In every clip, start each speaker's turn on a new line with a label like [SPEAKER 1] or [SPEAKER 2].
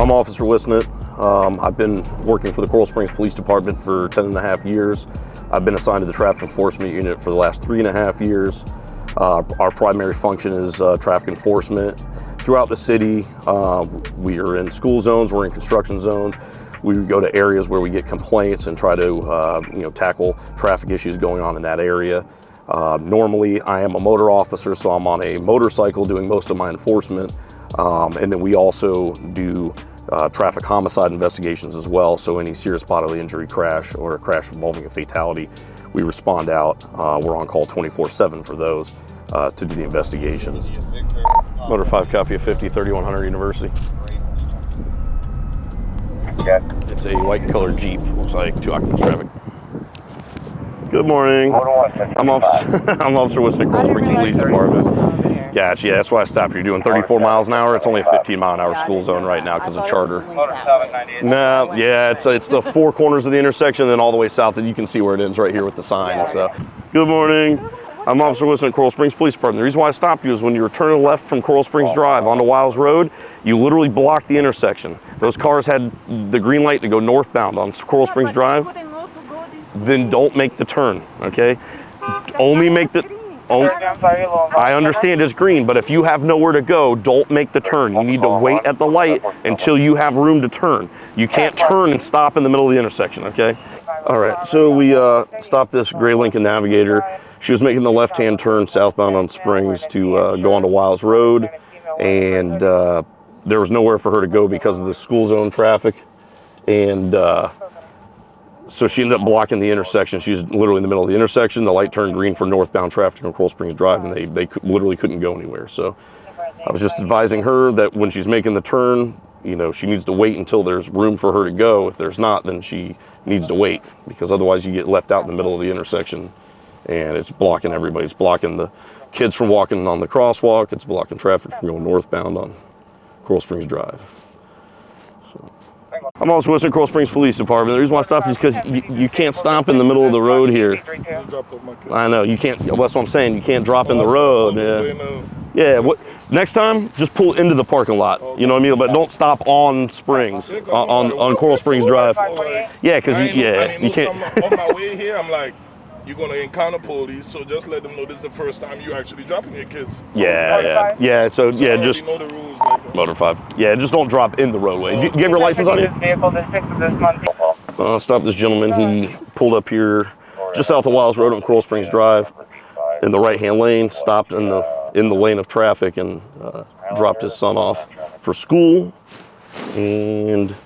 [SPEAKER 1] I'm Officer Whisnant. I've been working for the Coral Springs Police Department for 10.5 years. I've been assigned to the traffic enforcement unit for the last 3.5 years. Our primary function is traffic enforcement throughout the city. We are in school zones, we're in construction zones. We go to areas where we get complaints and try to tackle traffic issues going on in that area. Normally I am a motor officer, so I'm on a motorcycle doing most of my enforcement. And then we also do traffic homicide investigations as well. So any serious bodily injury crash or a crash involving a fatality, we respond out. We're on call 24/7 for those to do the investigations. Motor 5, copy of 50, 3100 University. It's a white and colored Jeep. Looks like 2 occupants traffic. Good morning. I'm Officer Whisnant, Coral Springs Police Department. Gotcha, yeah, that's why I stopped. You're doing 34 miles an hour. It's only a 15-mile-an-hour school zone right now because of charter. No, yeah, it's the 4 corners of the intersection, and then all the way south, and you can see where it ends right here with the sign. So, good morning. I'm Officer Whisnant, Coral Springs Police Department. The reason why I stopped you is when you were turning left from Coral Springs Drive onto Wiles Road, you literally blocked the intersection. Those cars had the green light to go northbound on Coral Springs Drive. Then don't make the turn, okay? Only make the... I understand it's green, but if you have nowhere to go, don't make the turn. You need to wait at the light until you have room to turn. You can't turn and stop in the middle of the intersection, okay? All right, so we stopped this gray Lincoln Navigator. She was making the left-hand turn southbound on Springs to go onto Wiles Road, and there was nowhere for her to go because of the school zone traffic, and so she ended up blocking the intersection. She was literally in the middle of the intersection. The light turned green for northbound traffic on Coral Springs Drive, and they literally couldn't go anywhere. So I was just advising her that when she's making the turn, she needs to wait until there's room for her to go. If there's not, then she needs to wait, because otherwise you get left out in the middle of the intersection, and it's blocking everybody. It's blocking the kids from walking on the crosswalk. It's blocking traffic from going northbound on Coral Springs Drive. I'm also with the Coral Springs Police Department. The reason why I stopped is because you can't stop in the middle of the road here. I know, you can't, that's what I'm saying, you can't drop in the road. Yeah, next time, just pull into the parking lot, you know what I mean? But don't stop on Springs, on Coral Springs Drive. Yeah, because you can't.
[SPEAKER 2] On my way here, I'm like, you're going to encounter police, so just let them know this is the first time you're actually dropping your kids.
[SPEAKER 1] Yeah, so just
[SPEAKER 2] know the rules, like,
[SPEAKER 1] Motor 5. Yeah, just don't drop in the roadway. Do you have your license on you? Stop this gentleman. He pulled up here just south of Wiles Road on Coral Springs Drive in the right-hand lane, stopped in the lane of traffic, and dropped his son off for school. And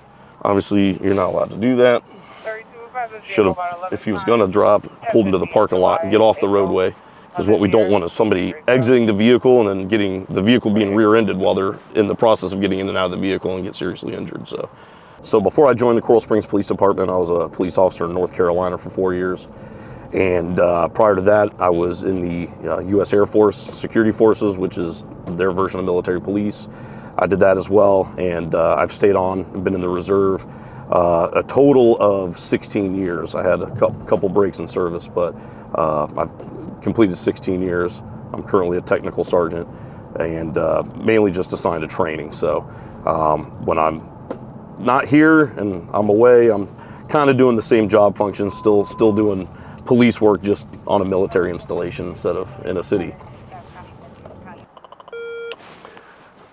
[SPEAKER 1] obviously, you're not allowed to do that. Should have, if he was going to drop, pulled into the parking lot and get off the roadway, because what we don't want is somebody exiting the vehicle and then getting the vehicle being rear-ended while they're in the process of getting in and out of the vehicle and get seriously injured. So before I joined the Coral Springs Police Department, I was a police officer in North Carolina for 4 years, and prior to that I was in the U.S. Air Force Security Forces, which is their version of military police. I did that as well, and I've stayed on and been in the reserve a total of 16 years. I had a couple breaks in service, but I've completed 16 years. I'm currently a technical sergeant, and mainly just assigned to training. So when I'm not here and I'm away, I'm kind of doing the same job functions, still doing police work, just on a military installation instead of in a city.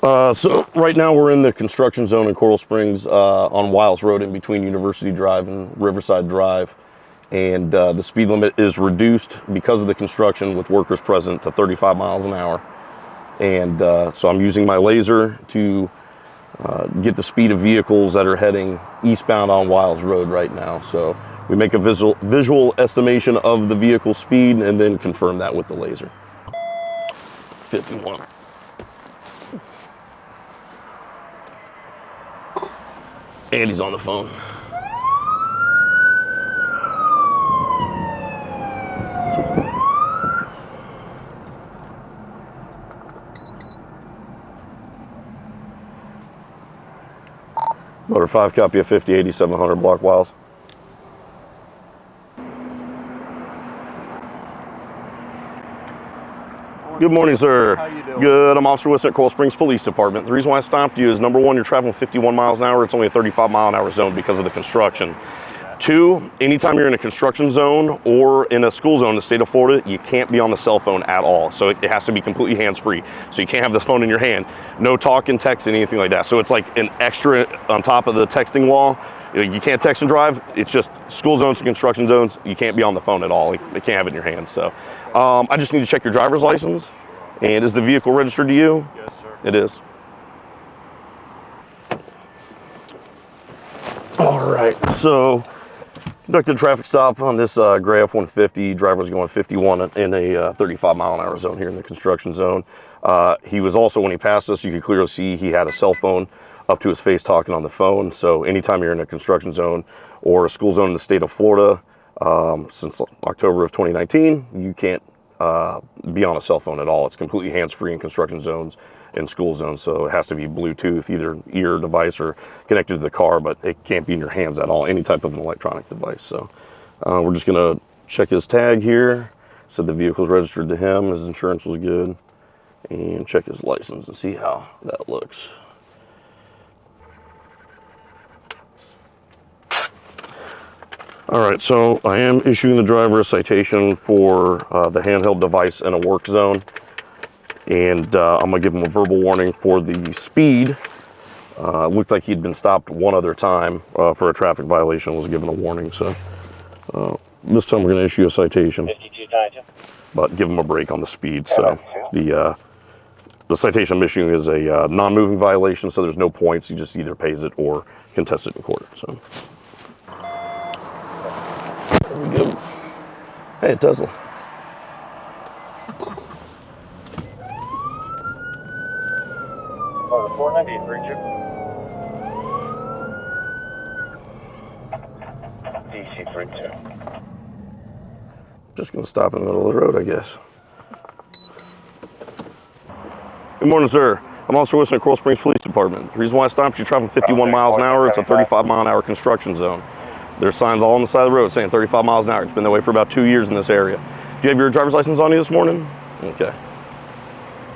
[SPEAKER 1] So right now we're in the construction zone in Coral Springs on Wiles Road in between University Drive and Riverside Drive. And the speed limit is reduced because of the construction with workers present to 35 miles an hour. And so I'm using my laser to get the speed of vehicles that are heading eastbound on Wiles Road right now. So we make a visual estimation of the vehicle speed and then confirm that with the laser. 51. And he's on the phone. Motor 5, copy of 50, 8700 block Wiles. Good morning, sir.
[SPEAKER 3] How you doing?
[SPEAKER 1] Good. I'm Officer Whisnant, Coral Springs Police Department. The reason why I stopped you is, number one, you're traveling 51 miles an hour. It's only a 35-mile-an-hour zone because of the construction. Two, anytime you're in a construction zone or in a school zone in the state of Florida, you can't be on the cell phone at all. So it has to be completely hands-free. So you can't have the phone in your hand. No talking, texting, anything like that. So it's like an extra on top of the texting law. You can't text and drive. It's just school zones and construction zones. You can't be on the phone at all. You can't have it in your hands. So I just need to check your driver's license. And is the vehicle registered to you?
[SPEAKER 3] Yes, sir.
[SPEAKER 1] It is. All right. So conducted a traffic stop on this gray F-150. Driver was going 51 in a 35-mile-an-hour zone here in the construction zone. He was also, when he passed us, you could clearly see he had a cell phone up to his face talking on the phone. So anytime you're in a construction zone or a school zone in the state of Florida, since October of 2019, you can't be on a cell phone at all. It's completely hands-free in construction zones and school zones. So it has to be Bluetooth, either ear device or connected to the car, but it can't be in your hands at all, any type of an electronic device. So we're just gonna check his tag here. Said the vehicle's registered to him, his insurance was good, and check his license and see how that looks. All right, so I am issuing the driver a citation for the handheld device in a work zone. And I'm gonna give him a verbal warning for the speed. It looked like he'd been stopped one other time for a traffic violation, was given a warning. So this time we're gonna issue a citation, but give him a break on the speed. So the citation I'm issuing is a non-moving violation, so there's no points. He just either pays it or contests it in court. So. There we go. Hey, Tesla.
[SPEAKER 4] Oh, the 490 Richard. DC 32.
[SPEAKER 1] Just gonna stop in the middle of the road, I guess. Good morning, sir. I'm Officer Whisnant, Coral Springs Police Department. The reason why I stopped, you're traveling 51 miles an hour. It's a 35-mile-an-hour construction zone. There's signs all on the side of the road saying 35 miles an hour. It's been that way for about 2 years in this area. Do you have your driver's license on you this morning? Okay.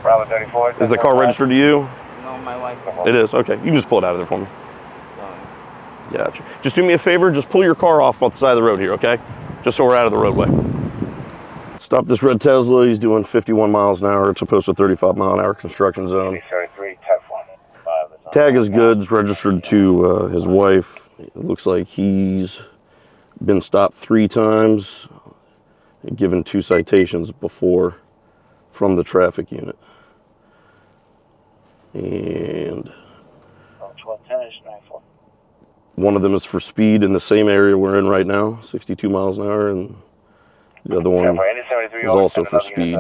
[SPEAKER 4] Bravo 34.
[SPEAKER 1] Is the car registered to you?
[SPEAKER 3] No, my wife.
[SPEAKER 1] It is. Okay. You can just pull it out of there for me.
[SPEAKER 3] Sorry.
[SPEAKER 1] Gotcha. Just do me a favor. Just pull your car off the side of the road here, okay? Just so we're out of the roadway. Stop this red Tesla. He's doing 51 miles an hour. It's opposed to 35-mile-an-hour construction zone.
[SPEAKER 4] 33, Teflon.
[SPEAKER 1] Tag is good. It's registered to his wife. It looks like he's been stopped 3 times and given 2 citations before from the traffic unit. And one of them is for speed in the same area we're in right now, 62 miles an hour, and the other one is also for speed.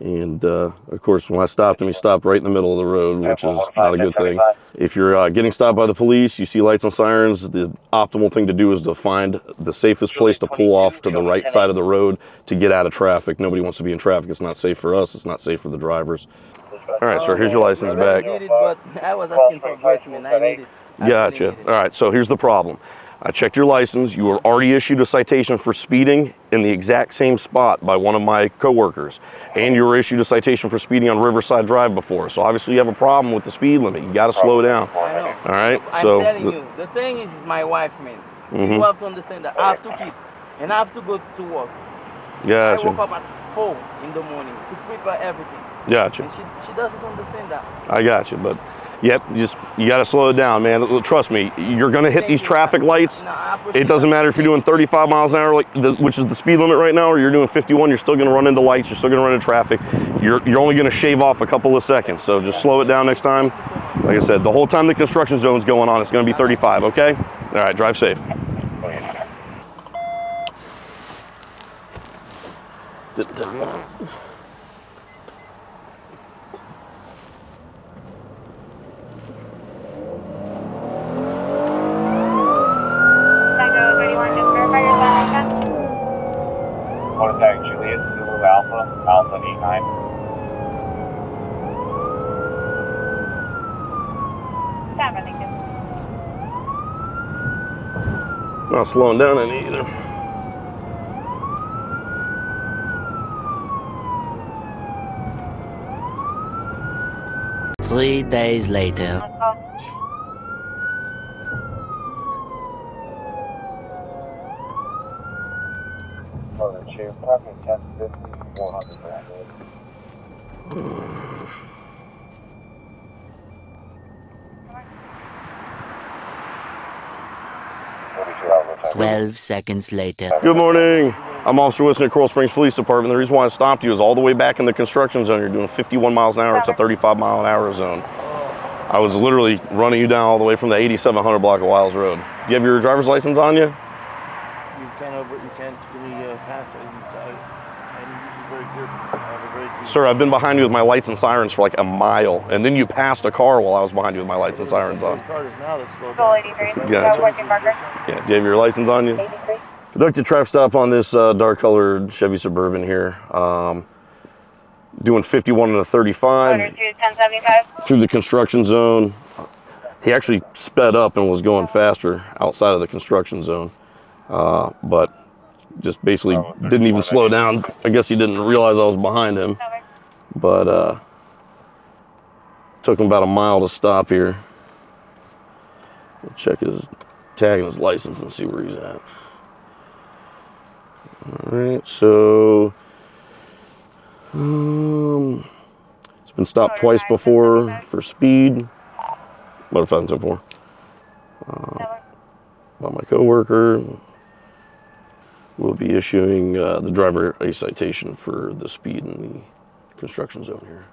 [SPEAKER 1] And of course, when I stopped him, he stopped right in the middle of the road, which is not a good thing. If you're getting stopped by the police, you see lights and sirens, the optimal thing to do is to find the safest place to pull off to the right side of the road to get out of traffic. Nobody wants to be in traffic. It's not safe for us. It's not safe for the drivers. All right, sir, here's your license back.
[SPEAKER 3] I did it, but I was asking for grace, man. I need it.
[SPEAKER 1] Gotcha. All right, so here's the problem. I checked your license. You were already issued a citation for speeding in the exact same spot by one of my coworkers. And you were issued a citation for speeding on Riverside Drive before. So obviously you have a problem with the speed limit. You got to slow down.
[SPEAKER 3] I know.
[SPEAKER 1] All right?
[SPEAKER 3] I'm telling you, the thing is my wife, man. You have to understand that I have to keep, and I have to go to work.
[SPEAKER 1] Gotcha.
[SPEAKER 3] I woke up at 4 in the morning to prepare everything.
[SPEAKER 1] Gotcha.
[SPEAKER 3] And she doesn't understand that.
[SPEAKER 1] I got you, but yep, you got to slow it down, man. Trust me, you're going to hit these traffic lights. It doesn't matter if you're doing 35 miles an hour, which is the speed limit right now, or you're doing 51, you're still going to run into lights, you're still going to run into traffic. You're only going to shave off a couple of seconds, so just slow it down next time. Like I said, the whole time the construction zone's going on, it's going to be 35, okay? All right, drive safe. Didn't tell you that.
[SPEAKER 4] Contact Juliet, Zulu Alpha, Alpha 89.
[SPEAKER 1] Not slowing down any either.
[SPEAKER 5] 3 days later.
[SPEAKER 4] Northern Chief, traffic 1050, 400 grand.
[SPEAKER 5] 12 seconds later.
[SPEAKER 1] Good morning. I'm Officer Whisnant, Coral Springs Police Department. The reason why I stopped you is all the way back in the construction zone. You're doing 51 miles an hour. It's a 35-mile-an-hour zone. I was literally running you down all the way from the 8700 block of Wiles Road. Do you have your driver's license on you?
[SPEAKER 6] You can't give me a pass. I'm usually very careful. I have a very good...
[SPEAKER 1] Sir, I've been behind you with my lights and sirens for like a mile, and then you passed a car while I was behind you with my lights and sirens on. Yeah, do you have your license on you? Conducted traffic stop on this dark-colored Chevy Suburban here. Doing 51 and a 35 through the construction zone. He actually sped up and was going faster outside of the construction zone, but just basically didn't even slow down. I guess he didn't realize I was behind him, but took him about a mile to stop here. We'll check his tag and his license and see where he's at. All right, so it's been stopped twice before for speed. What if I'm 10-4? By my coworker. We'll be issuing the driver a citation for the speed in the construction zone here.